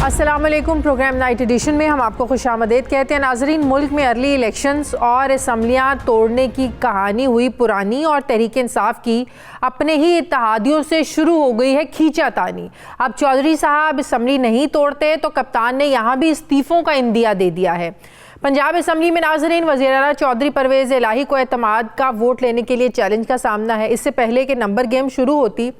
अस्सलाम वालेकुम। Programme night addition में हम आपको खुशामदीद कहते हैं। नाजरीन, मुल्क में अर्ली इलेक्शंस और असम्बलियाँ तोड़ने की कहानी हुई पुरानी और तहरीक इंसाफ की अपने ही इत्तेहादियों से शुरू हो गई है खींचातानी। अब चौधरी साहब असम्बली नहीं तोड़ते तो कप्तान ने यहाँ भी इस्तीफ़ों का इंदिया दे दिया है। पंजाब असम्बली में नाजरीन वज़ीर आला चौधरी परवेज़ इलाही को एतमाद का वोट लेने के लिए चैलेंज का सामना है। इससे पहले कि नंबर गेम शुरू होती,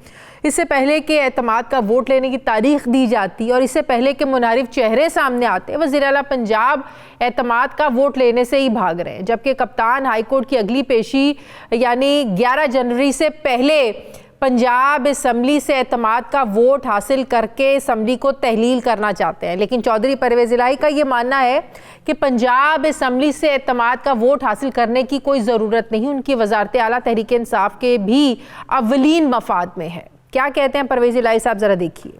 इससे पहले कि एतमाद का वोट लेने की तारीख दी जाती और इससे पहले कि मुनारिफ चेहरे सामने आते, वज़ीर आला पंजाब एतमाद का वोट लेने से ही भाग रहे हैं। जबकि कप्तान हाईकोर्ट की अगली पेशी यानी 11 जनवरी से पहले पंजाब असम्बली से एतमाद का वोट हासिल करके असम्बली को तहलील करना चाहते हैं। लेकिन चौधरी परवेज़ इलाही का ये मानना है कि पंजाब असम्बली से एतमाद का वोट हासिल करने की कोई ज़रूरत नहीं, उनकी वज़ारत आला तहरीक इंसाफ के भी अव्वलीन मफाद में है। क्या कहते हैं परवेज़ इलाही साहब, ज़रा देखिए।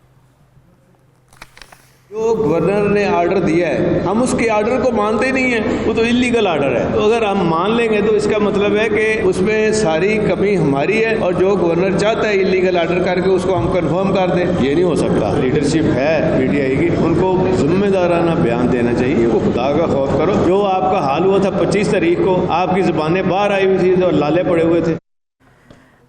जो गवर्नर ने आर्डर दिया है हम उसके आर्डर को मानते नहीं हैं, वो तो इलीगल आर्डर है। तो अगर हम मान लेंगे तो इसका मतलब है कि उसमें सारी कमी हमारी है और जो गवर्नर चाहता है इलीगल आर्डर करके उसको हम कंफर्म कर दें, ये नहीं हो सकता। लीडरशिप है पीटीआई की, उनको जिम्मेदाराना बयान देना चाहिए। वो खुदा का खौफ करो। जो आपका हाल हुआ था 25 तारीख को, आपकी ज़बानें बाहर आई हुई थी और लाले पड़े हुए थे।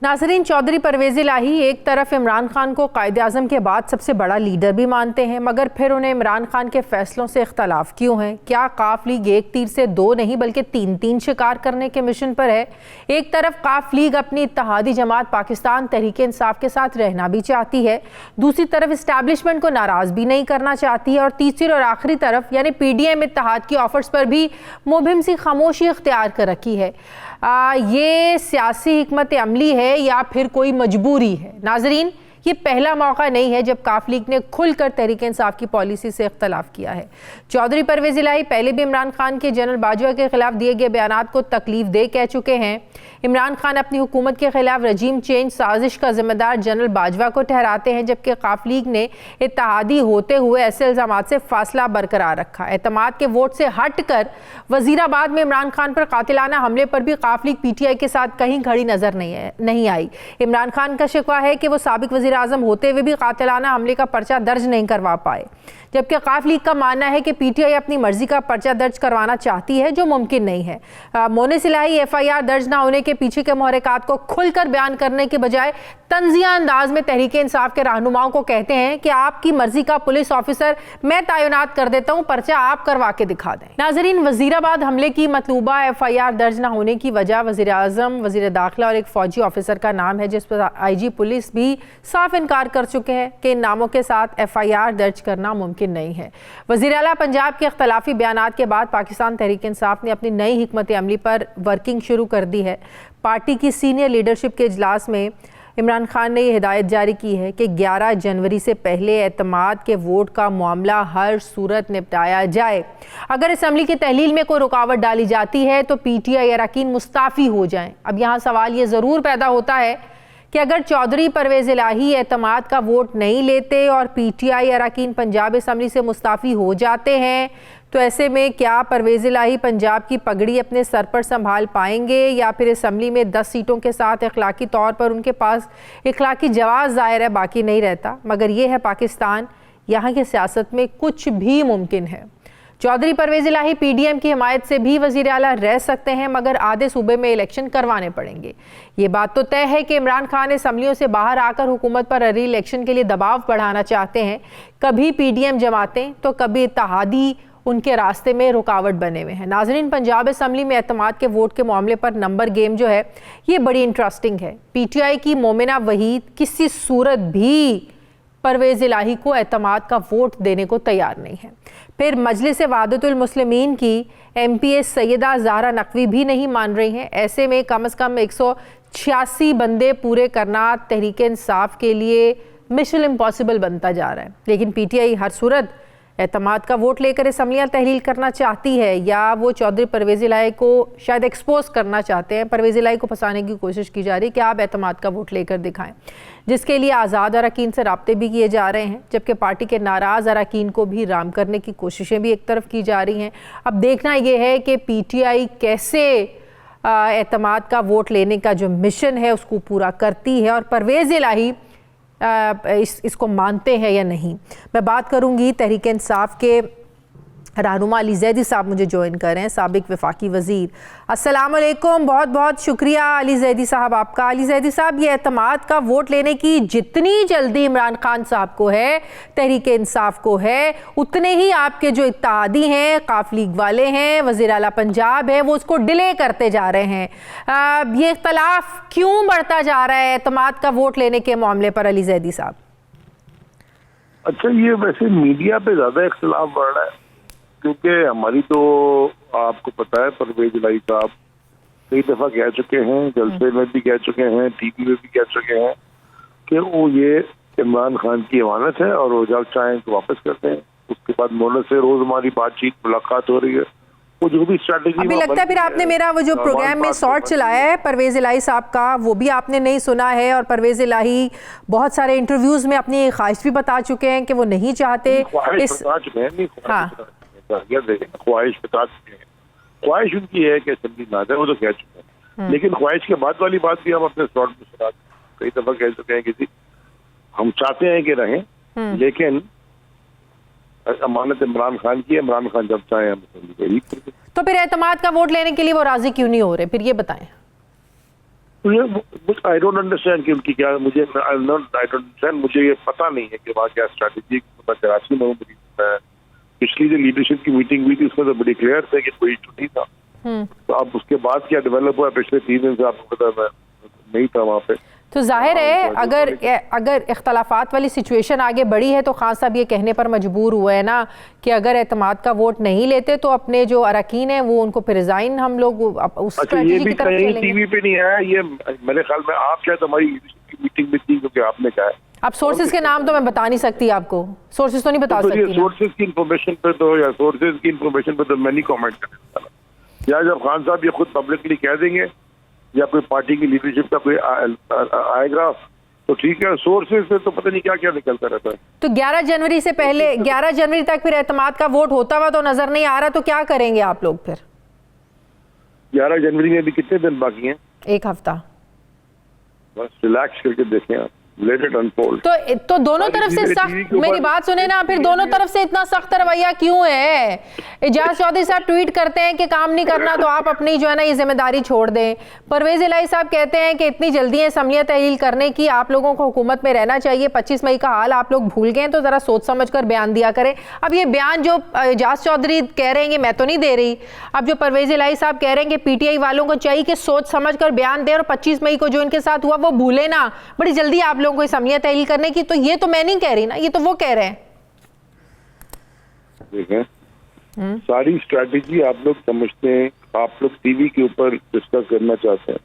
नाज़रीन, चौधरी परवेज़ इलाही एक तरफ इमरान खान को कायद-ए-आज़म के बाद सबसे बड़ा लीडर भी मानते हैं, मगर फिर उन्हें इमरान खान के फैसलों से इख्तलाफ क्यों है? क्या काफ लीग एक तीर से दो नहीं बल्कि तीन तीन शिकार करने के मिशन पर है? एक तरफ काफ लीग अपनी इत्तेहादी जमात पाकिस्तान तहरीक इंसाफ के साथ रहना भी चाहती है, दूसरी तरफ इस्टेब्लिशमेंट को नाराज़ भी नहीं करना चाहती है, और तीसरी और आखिरी तरफ यानी PDM इत्तेहाद की ऑफर्स पर भी मुबहिम सी खामोशी इख्तियार कर रखी है। ये सियासी हिकमत अमली है या फिर कोई मजबूरी है? नाजरीन, ये पहला मौका नहीं है जब काफ लीग ने खुलकर तहरीक इंसाफ की पॉलिसी से इख्तलाफ किया है। चौधरी परवेज़ इलाही पहले भी इमरान खान के जनरल बाजवा के खिलाफ दिए गए बयानात को तकलीफ दे कह चुके हैं। इमरान खान अपनी हुकूमत के खिलाफ रजीम चेंज साजिश का जिम्मेदार जनरल बाजवा को ठहराते हैं, जबकि काफ लीग ने इत्तेहादी होते हुए ऐसे इल्ज़ामात से फासला बरकरार रखा। एतमाद के वोट से हट कर वजीराबाद में इमरान खान पर कातिलाना हमले पर भी काफ लीग PTI के साथ कहीं खड़ी नजर नहीं आई। इमरान खान का शिकवा है कि वो साबिक वज़ीर आज़म होते हुए भी कातिलाना हमले का पर्चा दर्ज नहीं करवा पाए, जबकि काफ लीग का मानना है कि PTI अपनी मर्जी का पर्चा दर्ज करवाना चाहती है, जो मुमकिन नहीं है। मोनिस इलाही FIR दर्ज ना होने के पीछे के मुहरकात को खुलकर बयान करने के बजाय तंजिया अंदाज में तहरीक इंसाफ के रहनुमाओं को कहते हैं कि आपकी मर्जी का पुलिस ऑफिसर मैं तैनात कर देता हूं, पर्चा आप करवा के दिखा दें। नाजरीन, वजीराबाद हमले की मतलूबा FIR दर्ज ना होने की वजह वज़ीर आज़म, वज़ीर दाखिला और एक फौजी ऑफिसर का नाम है, जिस पर IG पुलिस भी साफ इनकार कर चुके हैं कि इन नामों के साथ FIR दर्ज करना मुमकिन नहीं है। वज़ीर आला पंजाब के इख्तलाफी बयानात के बाद पाकिस्तान तहरीक इंसाफ ने अपनी नई हिकमत अमली पर वर्किंग शुरू कर दी है। पार्टी की सीनियर लीडरशिप के इजलास में इमरान खान ने यह हिदायत जारी की है कि 11 जनवरी से पहले एतमाद के वोट का मामला हर सूरत निपटाया जाए। अगर असम्बली की तहलील में कोई रुकावट डाली जाती है तो PTI अरकान मुस्ताफ़ी हो जाएं। अब यहाँ सवाल ये ज़रूर पैदा होता है कि अगर चौधरी परवेज़ इलाही एतमाद का वोट नहीं लेते और PTI अरकान पंजाब असम्बली से मुस्ताफ़ी हो जाते हैं, तो ऐसे में क्या परवेज़ इलाही पंजाब की पगड़ी अपने सर पर संभाल पाएंगे, या फिर असम्बली में 10 सीटों के साथ इखलाकी तौर पर उनके पास इखलाकी जवाज़ ज़ाहिर है बाकी नहीं रहता। मगर ये है पाकिस्तान, यहाँ की सियासत में कुछ भी मुमकिन है। चौधरी परवेज़ इलाही PDM की हिमायत से भी वज़ीर आला रह सकते हैं, मगर आधे सूबे में इलेक्शन करवाने पड़ेंगे। ये बात तो तय है कि इमरान खान असम्बलियों से बाहर आकर हुकूमत पर अर्ली इलेक्शन के लिए दबाव बढ़ाना चाहते हैं। कभी PDM जमातें तो कभी इत्तेहादी उनके रास्ते में रुकावट बने हुए हैं। नाजरीन, पंजाब असम्बली में एतमाद के वोट के मामले पर नंबर गेम जो है ये बड़ी इंटरेस्टिंग है। PTI की मोमिना वहीद किसी सूरत भी परवेज़ इलाही को एतमाद का वोट देने को तैयार नहीं है। फिर मजलिस वहदतुल मुस्लिमीन की MPA सैयदा ज़हरा नकवी भी नहीं मान रही हैं। ऐसे में कम से कम 186 बंदे पूरे करना तहरीक इंसाफ के लिए मिशन इम्पॉसिबल बनता जा रहा है। लेकिन PTI हर सूरत एतमाद का वोट लेकर असम्बलियाँ तहलील करना चाहती है, या वो चौधरी परवेज़ इलाही को शायद एक्सपोज करना चाहते हैं। परवेज़ इलाही को फंसाने की कोशिश की जा रही है कि आप एतमाद का वोट लेकर दिखाएं, जिसके लिए आज़ाद अरकान से राब्ते भी किए जा रहे हैं, जबकि पार्टी के नाराज़ अरकान को भी राम करने की कोशिशें भी एक तरफ की जा रही हैं। अब देखना यह है कि PTI कैसे एतमाद का वोट लेने का जो मिशन है उसको पूरा करती है, और परवेज़ इलाही इसको मानते हैं या नहीं। मैं बात करूंगी तहरीक इंसाफ के रहनुमा अली जैदी साहब मुझे ज्वाइन कर रहे हैं, साबिक वफाकी वज़ीर। अस्सलाम वालेकुम, बहुत बहुत शुक्रिया अली जैदी साहब आपका। अली जैदी साहब, ये एतमाद का वोट लेने की जितनी जल्दी इमरान खान साहब को है, तहरीक इंसाफ को है, उतने ही आपके जो इत्तेहादी हैं, काफ लीग वाले हैं, वज़ीर आला पंजाब है, वो उसको डिले करते जा रहे हैं। ये इख्तलाफ क्यों बढ़ता जा रहा है एतमाद का वोट लेने के मामले पर अली जैदी साहब? अच्छा, ये वैसे मीडिया पे ज्यादा इख्तलाफ बढ़ रहा है, क्योंकि हमारी तो आपको पता है परवेज इलाही साहब कई दफा कह चुके हैं, जलसे में भी कह चुके हैं, टीवी में भी कह चुके हैं कि वो ये इमरान खान की अमानत है और वो जब चाहें तो वापस करते हैं। उसके बाद मोहन से रोज हमारी बातचीत मुलाकात हो रही है। वो जो भी स्ट्रैटेजी अभी लगता है फिर आपने मेरा वो जो प्रोग्राम में शॉर्ट चलाया है परवेज इलाही साहब का, वो भी आपने नहीं सुना है। और परवेज इलाही बहुत सारे इंटरव्यूज में अपनी ख्वाहिश भी बता चुके हैं कि वो नहीं चाहते ख्वाहिश बता चुके हैं। ख्वाहिश उनकी है कि असेंबली ना जाए, वो तो कह चुके हैं। लेकिन ख्वाहिश के बाद वाली बात भी हम अपने शॉर्ट में सुना कई दफा कह चुके हैं कि हम चाहते हैं कि रहें, लेकिन अमानत इमरान खान की है, इमरान खान जब चाहे हम असेंबली को। तो फिर एतमाद का वोट लेने के लिए वो राजी क्यों नहीं हो रहे, फिर ये बताएं। आई डोंट अंडरस्टैंड कि उनकी क्या, मुझे आई डोंट अंडरस्टैंड, मुझे ये पता नहीं है कि वहाँ क्या स्ट्रैटेजी। कराची में पिछली जो लीडरशिप की मीटिंग हुई थी उसमें तो बड़ी क्लियर था कि कोई इशू नहीं था। तो अब उसके बाद क्या डेवलप हुआ पिछले 3 दिन से आपको पता, मैं नहीं था वहाँ पे। तो जाहिर है अगर इख्तलाफात वाली सिचुएशन आगे बढ़ी है तो खान साहब ये कहने पर मजबूर हुए हैं ना कि अगर एतमाद का वोट नहीं लेते तो अपने जो अरकान हैं वो उनको फिर रिजाइन हम लोग उस स्ट्रेटजी की तरफ चलेंगे। टीवी पे नहीं आया ये, मेरे ख्याल में आप शायद हमारी मीटिंग में थी, क्योंकि आपने कहा है। अब सोर्सेज के नाम तो मैं बता नहीं सकती आपको, सोर्सेज तो नहीं बता सकती। सोर्सेज की इंफॉर्मेशन पे तो या सोर्सेज की इंफॉर्मेशन पे तो मैं नहीं कमेंट करने वाला। या जब खान साहब ये खुद पब्लिकली कह देंगे या कोई पार्टी की लीडरशिप का कोई आएगा तो ठीक है, सोर्सेज से तो पता नहीं क्या क्या निकलता रहता है। तो 11 जनवरी से पहले 11 जनवरी तक फिर एतमाद का वोट होता हुआ तो नजर नहीं आ रहा, तो क्या करेंगे आप लोग फिर? 11 जनवरी में भी कितने दिन बाकी हैं? 1 हफ्ता। बस रिलैक्स करके देखें आप, लेट इट अनफोल्ड। तो दोनों तरफ से सख्त, मेरी बात सुने ना, फिर दोनों तरफ से इतना सख्त रवैया क्यों है? एजाज चौधरी साहब ट्वीट करते हैं कि काम नहीं करना तो आप अपनी जो है ना ये जिम्मेदारी छोड़ दें। परवेज इलाही साहब कहते हैं कि इतनी जल्दी असम्बलियां तहलील करने की, आप लोगों को हुकूमत में रहना चाहिए, 25 मई का हाल आप लोग भूल गए, तो जरा सोच समझ कर बयान दिया करें। अब ये बयान जो एजाज चौधरी कह रहे हैं मैं तो नहीं दे रही, अब जो परवेज इलाही साहब कह रहे हैं कि PTI वालों को चाहिए कि सोच समझ कर बयान दें और 25 मई को जो इनके साथ हुआ वो भूले ना, बड़ी जल्दी आप लोगों को असम्बलियां तहलील करने की। तो ये तो मैं नहीं कह रही ना, ये तो वो कह रहे हैं। देखें, सारी स्ट्रैटेजी आप लोग समझते हैं, आप लोग टीवी के ऊपर डिस्कस करना चाहते हैं।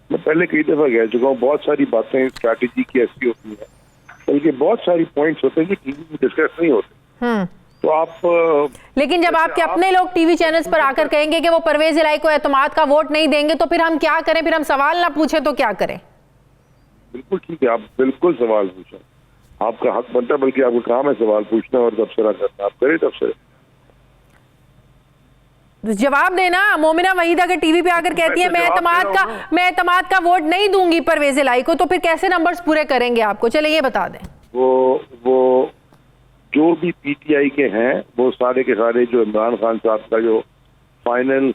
मैं पहले कई दफा कह चुका हूँ, बहुत सारी बातें स्ट्रैटेजी की ऐसी होती है, बल्कि बहुत सारी पॉइंट्स होते हैं कि टीवी में डिस्कस नहीं होते। तो आप लेकिन जब आपके अपने लोग टीवी चैनल्स पर आकर कहेंगे कि वो परवेज इलाही को एतमाद का वोट नहीं देंगे, तो फिर हम क्या करें? फिर हम सवाल ना पूछे तो क्या करें? बिल्कुल ठीक है, आप बिल्कुल सवाल पूछें, आपका हक बनता है, बल्कि आपको काम है सवाल पूछना और तबसरा करना, आप करें तबसरा। जवाब देना। मोमिना वहीदा के टीवी पे आकर कहती है मैं एतमाद का वोट नहीं दूंगी परवेज इलाही को, तो फिर कैसे नंबर्स पूरे करेंगे आपको? चले ये बता दें। वो जो भी PTI के हैं वो सारे के सारे जो इमरान खान साहब का जो फाइनल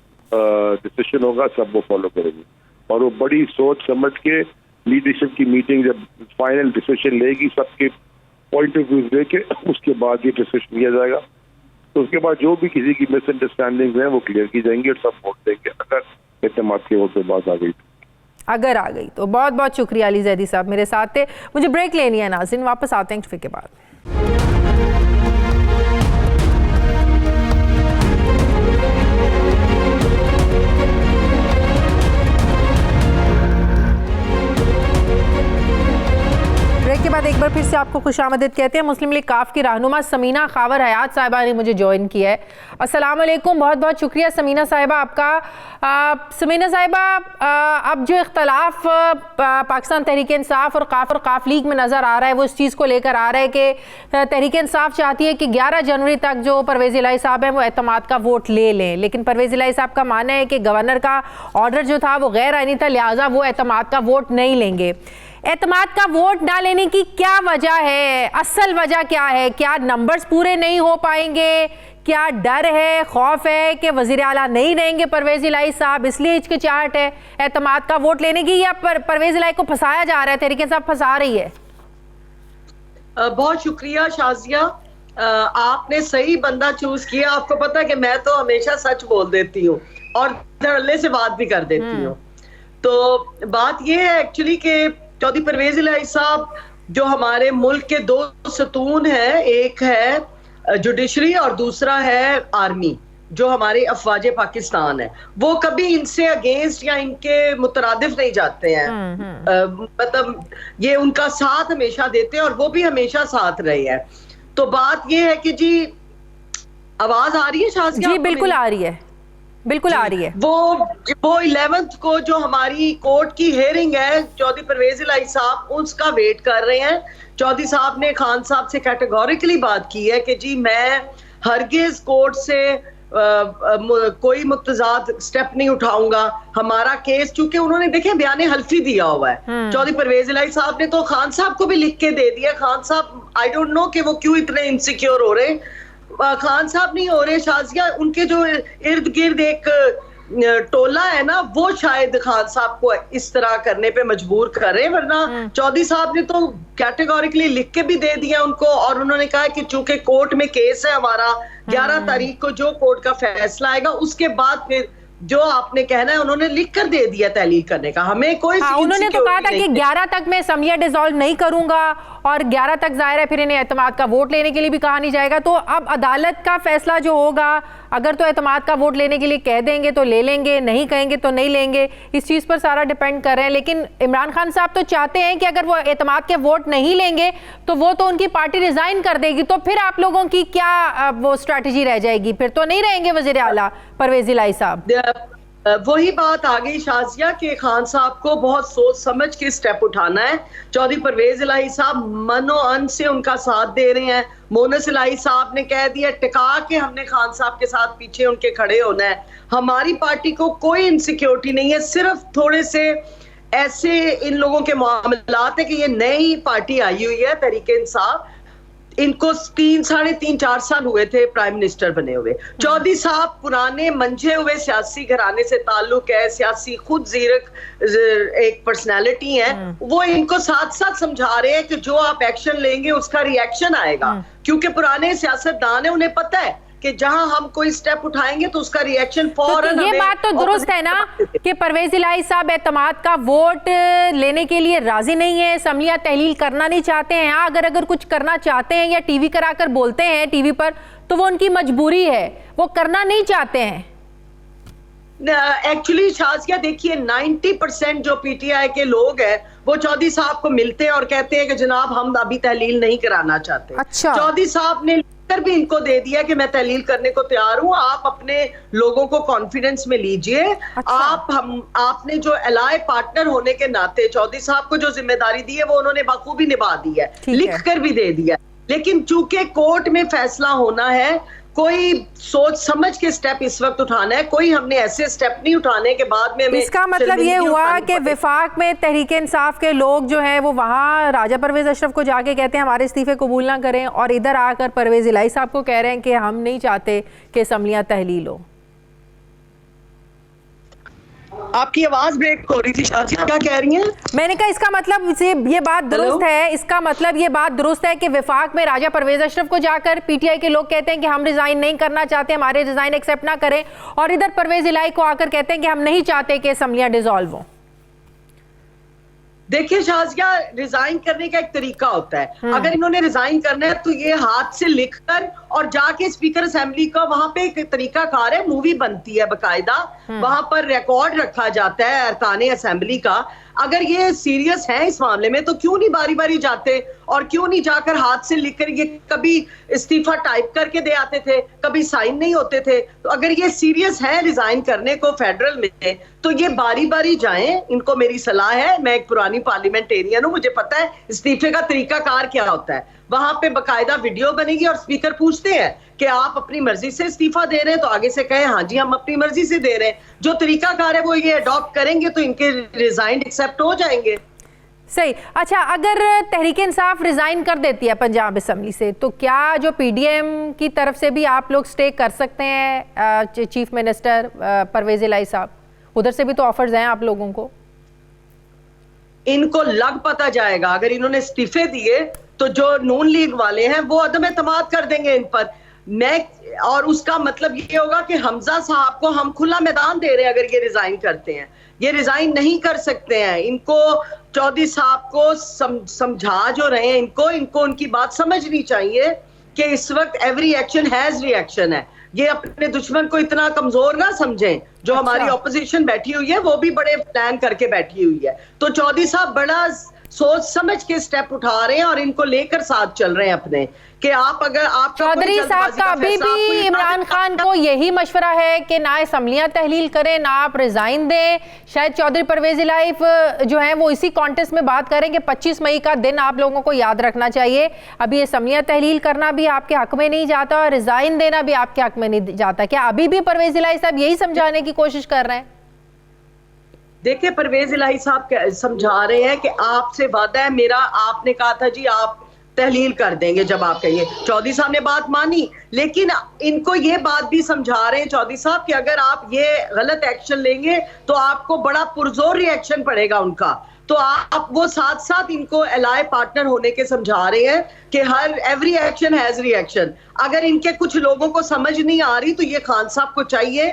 डिसीजन होगा सब वो फॉलो करेंगे, और वो बड़ी सोच समझ के लीडरशिप की मीटिंग जब फाइनल डिसीजन लेगी, सबके पॉइंट ऑफ व्यू देके उसके बाद ये डिसीजन लिया जाएगा। तो उसके बाद जो भी किसी की मिसअंडरस्टैंडिंग है वो क्लियर की जाएंगी और सब वोट देंगे, अगर एतमाद के वोट पे बात आ गई अगर आ गई तो। बहुत बहुत शुक्रिया अली जैदी साहब मेरे साथ थे। मुझे ब्रेक लेनी है नाज़रीन, वापस आते हैं फिर के बाद। के बाद एक बार फिर से आपको खुशामदीद कहते हैं। मुस्लिम लीग काफ की रहनुमा समीना खावर हयात साहिबा ने मुझे ज्वाइन किया है। अस्सलाम वालेकुम, बहुत बहुत शुक्रिया समीना साहिबा आपका। समीना साहिबा, अब जो इख्तलाफ पाकिस्तान तहरीक इंसाफ और काफ लीग में नज़र आ रहा है वो इस चीज़ को लेकर आ रहा है कि तहरीक इंसाफ चाहती है कि 11 जनवरी तक जो परवेज इलाही साहब हैं वो एतमाद का वोट ले लें, लेकिन परवेज इलाही साहब का मानना है कि गवर्नर का ऑर्डर जो था वो गैर आईनी था, लिहाजा वो एतमाद का वोट नहीं लेंगे। एतमाद का वोट ना लेने की क्या वजह है, असल वजह क्या है? क्या नंबर्स पूरे नहीं हो पाएंगे? क्या डर है, खौफ है कि वजीर आला नहीं रहेंगे परवेज इलाही साहब, इसलिए हिचकिचाहट है एतमाद का वोट लेने की, या परवेज इलाही को फंसाया जा रहा है, तहरीक इंसाफ फंसा रही है? बहुत शुक्रिया शाजिया, आपने सही बंदा चूज किया। आपको पता है कि मैं तो हमेशा सच बोल देती हूँ और धड़ल्ले से बात भी कर देती हूँ। तो बात यह है एक्चुअली कि चौधरी परवेज इलाही साहब जो हमारे मुल्क के दो सतून हैं, एक है जुडिशरी और दूसरा है आर्मी, जो हमारे अफवाज पाकिस्तान है, वो कभी इनसे अगेंस्ट या इनके मुतरादिफ नहीं जाते हैं। मतलब ये उनका साथ हमेशा देते हैं और वो भी हमेशा साथ रहे हैं। तो बात ये है कि जी, आवाज आ रही है शाज़िया? जी बिल्कुल आ रही है, बिल्कुल आ रही है। वो 11th को जो हमारी कोर्ट की हेयरिंग है, चौधरी परवेज इलाही साहब उसका वेट कर रहे हैं। चौधरी साहब ने खान साहब से कैटेगोरिकली बात की है कि जी मैं हरगिज कोर्ट से कोई मुतजाद स्टेप नहीं उठाऊंगा। हमारा केस, चूंकि उन्होंने देखे बयान हल्फी दिया हुआ है, चौधरी परवेज इलाही साहब ने तो खान साहब को भी लिख के दे दिया। खान साहब आई डोंट नो कि वो क्यों इतने इनसिक्योर हो रहे। खान साहब नहीं हो रहे शाज़िया, उनके जो इर्द गिर्द एक टोला है ना, वो शायद खान साहब को इस तरह करने पे मजबूर करे, वरना चौधरी साहब ने तो कैटेगोरिकली लिख के भी दे दिया उनको। और उन्होंने कहा कि चूंकि कोर्ट में केस है हमारा, 11 तारीख को जो कोर्ट का फैसला आएगा उसके बाद फिर जो आपने कहना है उन्होंने लिख कर दे दिया तहलील करने का। हमें कोई उन्होंने तो कहा था कि 11 तक मैं असम्बलियां डिसॉल्व नहीं करूंगा और 11 तक जाहिर है फिर इन्हें एतमाद का वोट लेने के लिए भी कहा नहीं जाएगा। तो अब अदालत का फैसला जो होगा, अगर तो एतमाद का वोट लेने के लिए कह देंगे तो ले लेंगे, नहीं कहेंगे तो नहीं लेंगे, इस चीज़ पर सारा डिपेंड कर रहे हैं। लेकिन इमरान खान साहब तो चाहते हैं कि अगर वो एतमाद के वोट नहीं लेंगे तो वो तो उनकी पार्टी रिजाइन कर देगी, तो फिर आप लोगों की क्या वो स्ट्रैटेजी रह जाएगी? फिर तो नहीं रहेंगे वजीर आला परवेज इलाही साहब। वही बात आ गई शाज़िया कि खान साहब को बहुत सोच समझ के स्टेप उठाना है। चौधरी परवेज इलाही साहब मनो अन से उनका साथ दे रहे हैं। मोनस इलाही साहब ने कह दिया टिका के हमने खान साहब के साथ पीछे उनके खड़े होना है। हमारी पार्टी को कोई इनसिक्योरिटी नहीं है, सिर्फ थोड़े से ऐसे इन लोगों के मामलात है कि ये नई पार्टी आई हुई है तहरीक इंसाफ, इनको 3-4 साल हुए थे प्राइम मिनिस्टर बने हुए। चौधरी साहब पुराने मंझे हुए सियासी घराने से ताल्लुक है, सियासी खुद जीरक एक पर्सनालिटी है। वो इनको साथ साथ समझा रहे हैं कि जो आप एक्शन लेंगे उसका रिएक्शन आएगा, क्योंकि पुराने सियासतदान है, उन्हें पता है कि जहां हम कोई स्टेप उठाएंगे तो उसका रिएक्शन फौरन। ये बात तो दुरुस्त है ना कि परवेज इलाही साहब एतमाद का वोट लेने के लिए राजी नहीं है, असम्बलियां तहलील करना नहीं चाहते हैं। हाँ, अगर कुछ करना चाहते हैं या टीवी कराकर बोलते हैं टीवी पर, तो वो उनकी मजबूरी है, वो करना नहीं चाहते हैं। एक्चुअली शाज़िया देखिए, 90% जो पीटीआई के लोग हैं वो चौधरी साहब को मिलते हैं और कहते हैं कि जनाब हम अभी तहलील नहीं कराना चाहते। अच्छा। चौधरी साहब ने कर भी इनको दे दिया कि मैं तहलील करने को तैयार हूं, आप अपने लोगों को कॉन्फिडेंस में लीजिए। अच्छा। आपने जो एलाय पार्टनर होने के नाते चौधरी साहब को जो जिम्मेदारी दी है वो उन्होंने बखूबी निभा दी है, लिख कर भी दे दिया। लेकिन चूंकि कोर्ट में फैसला होना है, कोई सोच समझ के स्टेप इस वक्त उठाना है, कोई हमने ऐसे स्टेप नहीं उठाने के बाद में हमें। इसका मतलब ये हुआ कि विफाक में तहरीक इंसाफ के लोग जो हैं वो वहाँ राजा परवेज अशरफ को जाके कहते हैं हमारे इस्तीफे कबूल ना करें, और इधर आकर परवेज इलाही साहब को कह रहे हैं कि हम नहीं चाहते कि असम्बलियां तहलील हो। आपकी आवाज ब्रेक हो रही थी शाज़िया, क्या कह रही हैं? मैंने कहा इसका मतलब ये बात दुरुस्त है, इसका मतलब ये बात दुरुस्त है कि विफाक में राजा परवेज अशरफ को जाकर पीटीआई के लोग कहते हैं कि हम रिजाइन नहीं करना चाहते, हमारे रिजाइन एक्सेप्ट ना करें, और इधर परवेज इलाही को आकर कहते हैं कि हम नहीं चाहते कि असम्बलियां डिसॉल्व हो। देखिए शाज़िया, रिजाइन करने का एक तरीका होता है। अगर इन्होंने रिजाइन करना है तो ये हाथ से लिखकर और जाके स्पीकर असेंबली का, वहां पे एक तरीका कार है, मूवी बनती है बकायदा, वहां पर रिकॉर्ड रखा जाता है अरकाने असेंबली का। अगर ये सीरियस है इस मामले में तो क्यों नहीं बारी बारी जाते और क्यों नहीं जाकर हाथ से लिखकर, ये कभी इस्तीफा टाइप करके दे आते थे, कभी साइन नहीं होते थे। तो अगर ये सीरियस है रिजाइन करने को फेडरल में, तो ये बारी बारी जाएं। इनको मेरी सलाह है, मैं एक पुरानी पार्लियामेंटेरियन हूं, मुझे पता है इस्तीफे का तरीका कार क्या होता है। वहां पे बकायदा वीडियो बनेगी और स्पीकर पूछते हैं कि आप अपनी मर्जी से इस्तीफा दे रहे हैं, तो आगे से कहें हाँ जी हम अपनी मर्जी से दे रहे हैं। जो तरीका कार है वो ये अडॉप्ट करेंगे तो इनके रिजाइन एक्सेप्ट हो जाएंगे। सही। अच्छा, अगर तहरीक इंसाफ रिजाइन कर देती है पंजाब असम्बली से, तो क्या जो पीडीएम की तरफ से भी आप लोग स्टे कर सकते हैं चीफ मिनिस्टर परवेज इलाही साहब? उधर से भी तो ऑफर्स हैं आप लोगों को। इनको लग पता जाएगा, अगर इन्होंने इस्तीफे दिए तो जो नून लीग वाले हैं वो अदम एतमाद कर देंगे इन पर। और उसका मतलब ये होगा कि हमजा साहब को हम खुला मैदान दे रहे हैं अगर ये रिजाइन करते हैं। ये रिजाइन नहीं कर सकते हैं। इनको चौधरी साहब को समझा जो रहे हैं, इनको उनकी बात समझनी चाहिए कि इस वक्त एवरी एक्शन हैज रिएक्शन है। ये अपने दुश्मन को इतना कमजोर ना समझें। जो हमारी ऑपोजिशन बैठी हुई है वो भी बड़े प्लान करके बैठी हुई है। तो चौधरी साहब बड़ा सोच समझ के स्टेप उठा रहे हैं और इनको लेकर साथ चल रहे हैं अपने, कि आप अगर आप चौधरी साहब का अभी भी इमरान खान को यही मशवरा है कि ना असम्बलियां तहलील करें, ना आप रिजाइन दें। शायद चौधरी परवेज इलाही जो है वो इसी कॉन्टेस्ट में बात करें कि 25 मई का दिन आप लोगों को याद रखना चाहिए। अभी असम्बलियां तहलील करना भी आपके हक में नहीं जाता और रिजाइन देना भी आपके हक में नहीं जाता। क्या अभी भी परवेज इलाही साहब यही समझाने की कोशिश कर रहे हैं? देखिए, परवेज इलाही साहब समझा रहे हैं कि आपसे वादा है मेरा, आपने कहा था जी आप तहलील कर देंगे जब आप कहिए। चौधरी साहब ने बात मानी, लेकिन इनको ये बात भी समझा रहे हैं चौधरी साहब कि अगर आप ये गलत एक्शन लेंगे तो आपको बड़ा पुरजोर रिएक्शन पड़ेगा उनका। तो आप वो साथ साथ इनको एलाय पार्टनर होने के समझा रहे हैं कि हर एवरी एक्शन हैज रिएक्शन। अगर इनके कुछ लोगों को समझ नहीं आ रही तो ये खान साहब को चाहिए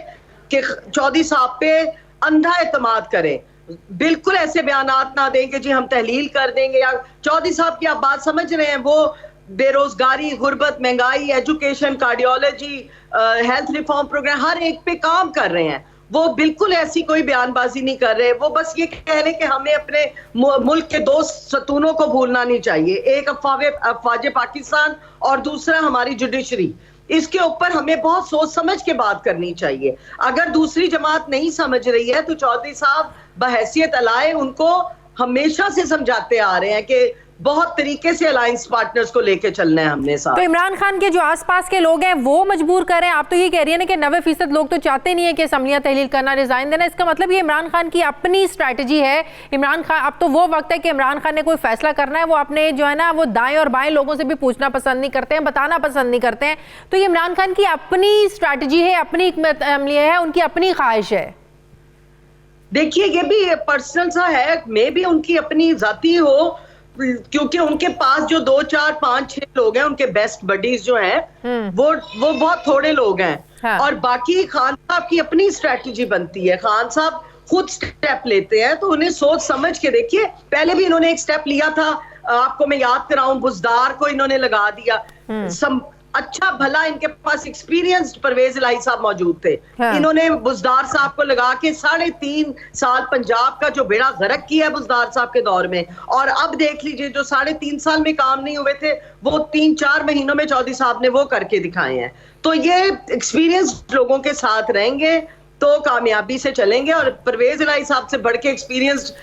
कि चौधरी साहब पे अंधा एतमाद करें। बिल्कुल ऐसे बयानात ना दें कि जी हम तहलील कर देंगे। या चौधरी साहब की आप बात समझ रहे हैं, वो बेरोजगारी, गुर्बत, महंगाई, education, cardiology, health reform programme हर एक पे काम कर रहे हैं। वो बिल्कुल ऐसी कोई बयानबाजी नहीं कर रहे। वो बस ये कह रहे हैं कि हमें अपने मुल्क के दो सतूनों को भूलना नहीं चाहिए, एक अफवाज पाकिस्तान और दूसरा हमारी जुडिशरी। इसके ऊपर हमें बहुत सोच समझ के बात करनी चाहिए। अगर दूसरी जमात नहीं समझ रही है तो चौधरी साहब बहैसियत अलाए उनको हमेशा से समझाते आ रहे हैं कि बहुत तरीके से अलायंस पार्टनर्स को लेके चलना है हमने साथ। तो इमरान खान के जो आसपास के लोग हैं वो मजबूर कर रहे हैं। आप तो ये कह रही है ना कि 90% लोग तो चाहते नहीं है कि असम्बलियां तहलील करना, रिजाइन देना। इसका मतलब ये इमरान खान की अपनी स्ट्रैटेजी है। इमरान खान, अब तो वो वक्त है कि इमरान खान ने कोई फैसला करना है, वो अपने जो है ना वो दाएं और बाएं लोगों से भी पूछना पसंद नहीं करते हैं, बताना पसंद नहीं करते हैं। तो ये इमरान खान की अपनी स्ट्रैटेजी है, अपनी हिकमत अमली है, उनकी अपनी ख्वाहिश है। देखिए, ये भी पर्सनल सा है, मे भी उनकी अपनी जाती हो, क्योंकि उनके पास जो 2, 4, 5, 6 लोग हैं, उनके बेस्ट बडीज जो हैं, वो बहुत थोड़े लोग हैं। हाँ। और बाकी खान साहब की अपनी स्ट्रेटजी बनती है। खान साहब खुद स्टेप लेते हैं तो उन्हें सोच समझ के देखिए। पहले भी इन्होंने एक स्टेप लिया था, आपको मैं याद कराऊं, बुजदार को इन्होंने लगा दिया। अच्छा भला इनके पास एक्सपीरियंस्ड परवेज इलाही साहब मौजूद थे। हाँ। इन्होंने बुजदार साहब को लगा के 3.5 साल पंजाब का जो बेड़ा गर्क किया है बुजदार साहब के दौर में। और अब देख लीजिए, जो 3.5 साल में काम नहीं हुए थे वो 3-4 महीनों में चौधरी साहब ने वो करके दिखाए हैं। तो ये एक्सपीरियंस्ड लोगों के साथ रहेंगे तो कामयाबी से चलेंगे। और परवेज इलाही साहब से बढ़ के एक्सपीरियंस्ड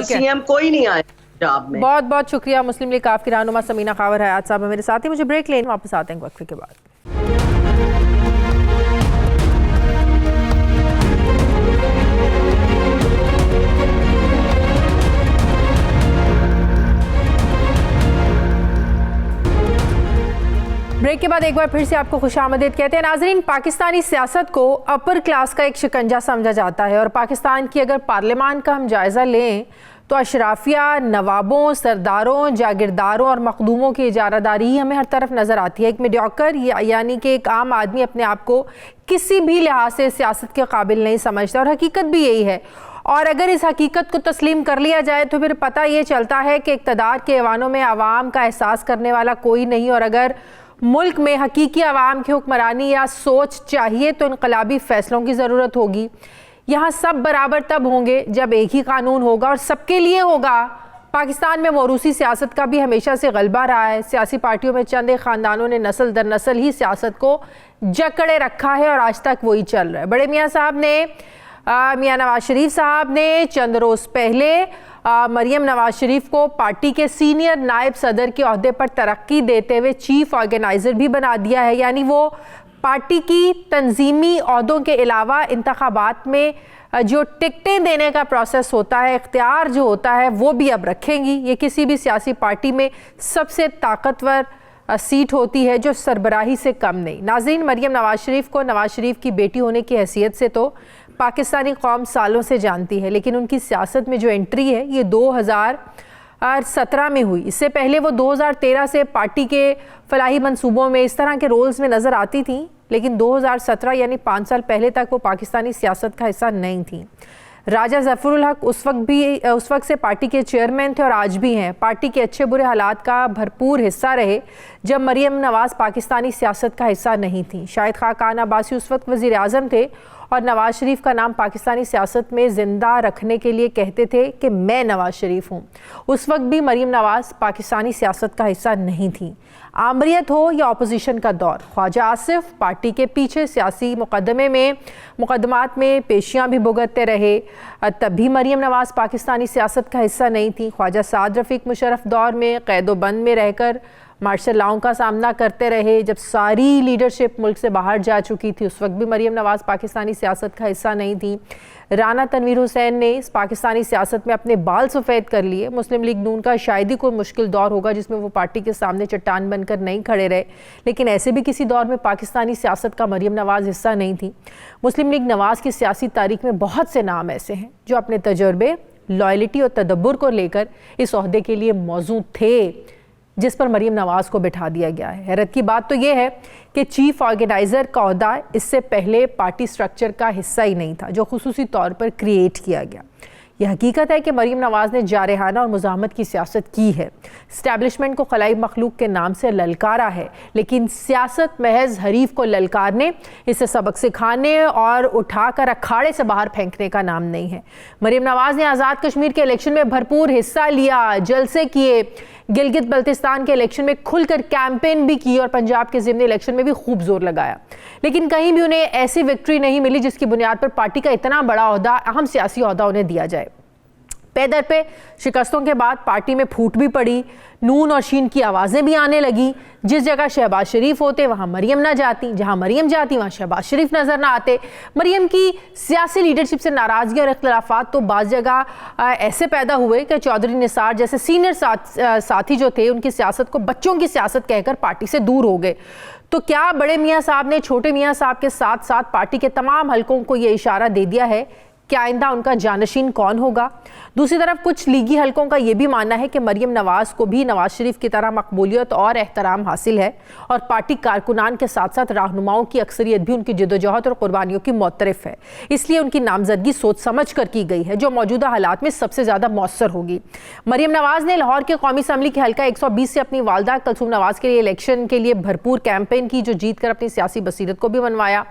सीएम कोई नहीं आए। बहुत बहुत शुक्रिया। मुस्लिम लीग काफ की रहनुमा समीना खावर हयात साहब मेरे साथ ही। मुझे ब्रेक लेने वापस आते हैं वक्फे के बाद। ब्रेक के बाद एक बार फिर से आपको खुशामदीद कहते हैं। नाजरीन, पाकिस्तानी सियासत को अपर क्लास का एक शिकंजा समझा जाता है और पाकिस्तान की अगर पार्लियामान का हम जायज़ा लें तो अशराफिया, नवाबों, सरदारों, जागीरदारों और मखदूमों की इजारादारी ही हमें हर तरफ नज़र आती है। एक मीडियोकर यानी कि एक आम आदमी अपने आप को किसी भी लिहाज से सियासत के काबिल नहीं समझता और हकीकत भी यही है। और अगर इस हकीकत को तस्लीम कर लिया जाए तो फिर पता ये चलता है कि इक़्तिदार के ऐवानों में आवाम का एहसास करने वाला कोई नहीं। और अगर मुल्क में हकीकी आवाम की हुक्मरानी या सोच चाहिए तो इनकलाबी फ़ैसलों की ज़रूरत होगी। यहाँ सब बराबर तब होंगे जब एक ही कानून होगा और सबके लिए होगा। पाकिस्तान में मौरूसी सियासत का भी हमेशा से गलबा रहा है। सियासी पार्टियों में चंद ख़ानदानों ने नस्ल दर नस्ल ही सियासत को जकड़े रखा है और आज तक वही चल रहा है। बड़े मियाँ साहब ने, मियाँ नवाज शरीफ साहब ने चंद रोज़ पहले मरियम नवाज शरीफ को पार्टी के सीनियर नायब सदर के ओहदे पर तरक्की देते हुए चीफ ऑर्गेनाइज़र भी बना दिया है। यानी वो पार्टी की तंजीमी ओहदों के अलावा इंतखाबात में जो टिकटें देने का प्रोसेस होता है, इख्तियार जो होता है, वो भी अब रखेंगी। ये किसी भी सियासी पार्टी में सबसे ताकतवर सीट होती है जो सरबराही से कम नहीं। नाज़रीन, मरियम नवाज शरीफ को नवाज शरीफ की बेटी होने की हैसियत से तो पाकिस्तानी कौम सालों से जानती है, लेकिन उनकी सियासत में जो एंट्री है ये 2017 में हुई। इससे पहले वो 2013 से पार्टी के फलाही मंसूबों में इस तरह के रोल्स में नज़र आती थी, लेकिन 2017 यानी 5 साल पहले तक वो पाकिस्तानी सियासत का हिस्सा नहीं थी। राजा ज़फ़रुल हक उस वक्त से पार्टी के चेयरमैन थे और आज भी हैं। पार्टी के अच्छे बुरे हालात का भरपूर हिस्सा रहे जब मरियम नवाज़ पाकिस्तानी सियासत का हिस्सा नहीं थी। शाहिद खान अब्बासी उस वक्त वज़ीर आज़म थे और नवाज शरीफ का नाम पाकिस्तानी सियासत में ज़िंदा रखने के लिए कहते थे कि मैं नवाज शरीफ हूँ। उस वक्त भी मरियम नवाज़ पाकिस्तानी सियासत का हिस्सा नहीं थी। आमरीत हो या अपोजिशन का दौर, ख्वाजा आसिफ पार्टी के पीछे सियासी मुकदमात में पेशियां भी भुगतते रहे, तब भी मरियम नवाज़ पाकिस्तानी सियासत का हिस्सा नहीं थी। ख्वाजा साद रफ़ीक मुशर्रफ दौर में क़ैद-ओ-बंद में रहकर मार्शल लॉ का सामना करते रहे। जब सारी लीडरशिप मुल्क से बाहर जा चुकी थी, उस वक्त भी मरियम नवाज़ पाकिस्तानी सियासत का हिस्सा नहीं थी। राना तनवीर हुसैन ने इस पाकिस्तानी सियासत में अपने बाल सफ़ेद कर लिए। मुस्लिम लीग नून का शायद ही कोई मुश्किल दौर होगा जिसमें वो पार्टी के सामने चट्टान बनकर नहीं खड़े रहे, लेकिन ऐसे भी किसी दौर में पाकिस्तानी सियासत का मरियम नवाज़ हिस्सा नहीं थी। मुस्लिम लीग नवाज़ की सियासी तारीख में बहुत से नाम ऐसे हैं जो अपने तजर्बे, लॉयल्टी और तदब्बुर को लेकर इस ओहदे के लिए मौजूद थे जिस पर मरियम नवाज़ को बिठा दिया गया है। हैरत की बात तो ये है कि चीफ ऑर्गेनाइज़र का ओहदा इससे पहले पार्टी स्ट्रक्चर का हिस्सा ही नहीं था जो खुसूसी तौर पर क्रिएट किया गया। यह हकीकत है कि मरियम नवाज़ ने जारहाना और मुज़ाहमत की सियासत की है, इस्टेब्लिशमेंट को खलाई मखलूक के नाम से ललकारा है, लेकिन सियासत महज हरीफ को ललकारने, इसे सबक सिखाने और उठाकर अखाड़े से बाहर फेंकने का नाम नहीं है। मरियम नवाज़ ने आज़ाद कश्मीर के इलेक्शन में भरपूर हिस्सा लिया, जलसे किए, गिलगित बल्तिस्तान के इलेक्शन में खुलकर कैंपेन भी की और पंजाब के ज़िमनी इलेक्शन में भी खूब जोर लगाया, लेकिन कहीं भी उन्हें ऐसी विक्ट्री नहीं मिली जिसकी बुनियाद पर पार्टी का इतना बड़ा ओहदा, अहम सियासी ओहदा उन्हें दिया जाए। पैदर पे शिकस्तों के बाद पार्टी में फूट भी पड़ी, नून और शीन की आवाज़ें भी आने लगी। जिस जगह शहबाज शरीफ होते वहाँ मरियम ना जाती, जहाँ मरियम जाती वहाँ शहबाज शरीफ नज़र ना आते। मरियम की सियासी लीडरशिप से नाराज़गी और इख्तलाफात तो बाज़ जगह ऐसे पैदा हुए कि चौधरी निसार जैसे सीनियर साथी जो थे उनकी सियासत को बच्चों की सियासत कहकर पार्टी से दूर हो गए। तो क्या बड़े मियाँ साहब ने छोटे मियाँ साहब के साथ साथ पार्टी के तमाम हलकों को ये इशारा दे दिया है कि आइंदा उनका जानशीन कौन होगा? दूसरी तरफ कुछ लीगी हलकों का यह भी मानना है कि मरियम नवाज़ को भी नवाज शरीफ की तरह मकबूलियत और एहतराम हासिल है और पार्टी कारकुनान के साथ साथ रहनुमाओं की अक्सरियत भी उनकी जदोजहद और कुर्बानियों की मोतरफ है, इसलिए उनकी नामजदगी सोच समझ कर की गई है जो मौजूदा हालात में सबसे ज़्यादा मौसर होगी। मरियम नवाज़ ने लाहौर के कौमी असम्बली के हल्का 120 से अपनी वालदा कलसूम नवाज़ के लिए इलेक्शन के लिए भरपूर कैंपेन की जो जीत कर अपनी सियासी बसीरत को भी बनवाया।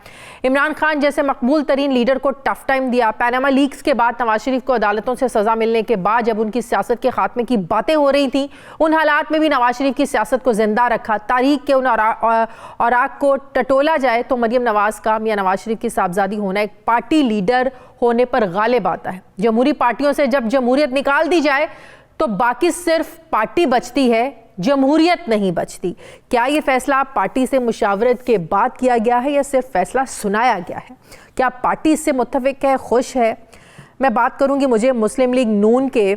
इमरान खान जैसे मकबूल तरीन लीडर को टफ टाइम दिया। पैनामा लीक्स के बाद नवाज शरीफ को अदालतों से सजा मिलने के बाद जब उनकी सियासत के खात्मे की बातें हो रही थी, उन हालात में भी नवाज शरीफ की सियासत को जिंदा रखा। तारीख के उन औराक को टटोला जाए तो मरियम नवाज़ का मियां नवाज शरीफ की साहबजादी होना एक पार्टी लीडर होने पर गालिब आता है। जमहूरी पार्टियों से जब जमहूरियत निकाल दी जाए तो बाकी सिर्फ पार्टी बचती है, जमहूरियत नहीं बचती। क्या ये फैसला पार्टी से मुशावरत के बाद किया गया है या सिर्फ फैसला सुनाया गया है? क्या पार्टी इससे मुत्तफिक है, खुश है? मैं बात करूंगी, मुझे मुस्लिम लीग नून के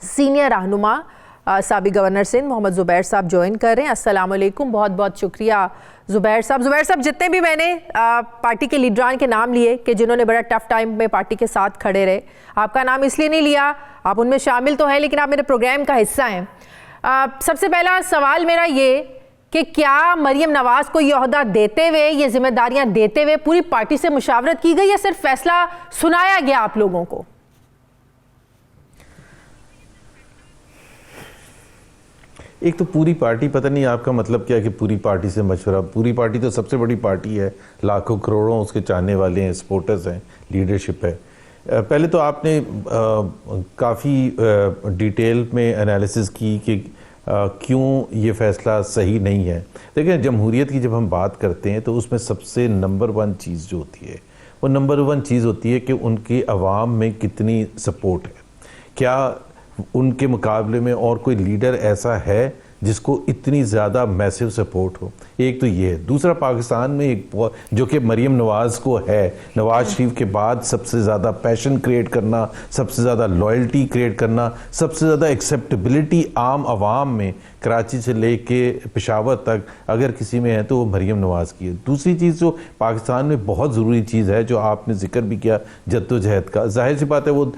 सीनियर रहनुमा साबिक गवर्नर सिंध मोहम्मद ज़ुबैर साहब ज्वाइन कर रहे हैं। अस्सलाम वालेकुम, बहुत बहुत शुक्रिया ज़ुबैर साहब। ज़ुबैर साहब, जितने भी मैंने पार्टी के लीडरान के नाम लिए कि जिन्होंने बड़ा टफ टाइम में पार्टी के साथ खड़े रहे, आपका नाम इसलिए नहीं लिया, आप उनमें शामिल तो हैं लेकिन आप मेरे प्रोग्राम का हिस्सा हैं। सबसे पहला सवाल मेरा ये कि क्या मरियम नवाज़ को ये ओहदा देते हुए, ये जिम्मेदारियां देते हुए पूरी पार्टी से मुशावरत की गई या सिर्फ फैसला सुनाया गया आप लोगों को? एक तो पूरी पार्टी, पता नहीं आपका मतलब क्या है कि पूरी पार्टी से मशवरा? पूरी पार्टी तो सबसे बड़ी पार्टी है, लाखों करोड़ों उसके चाहने वाले हैं, सपोर्टर्स हैं, लीडरशिप है। पहले तो आपने काफ़ी डिटेल में एनालिसिस की कि क्यों ये फ़ैसला सही नहीं है। देखिए, जमहूरियत की जब हम बात करते हैं तो उसमें सबसे नंबर 1 चीज़ जो होती है वो नंबर 1 चीज़ होती है कि उनके अवाम में कितनी सपोर्ट है। क्या उनके मुकाबले में और कोई लीडर ऐसा है जिसको इतनी ज़्यादा मैसिव सपोर्ट हो। एक तो ये है। दूसरा, पाकिस्तान में एक जो कि मरीम नवाज़ को है, नवाज शरीफ के बाद सबसे ज़्यादा पैशन क्रिएट करना, सबसे ज़्यादा लॉयल्टी क्रिएट करना, सबसे ज़्यादा एक्सेप्टेबिलिटी आम आवाम में कराची से लेके पेशावर तक अगर किसी में है तो वो मरीम नवाज़ की है। दूसरी चीज़ जो पाकिस्तान में बहुत ज़रूरी चीज़ है, जो आपने जिक्र भी किया जद्दोजहद का, जाहिर सी बात है वो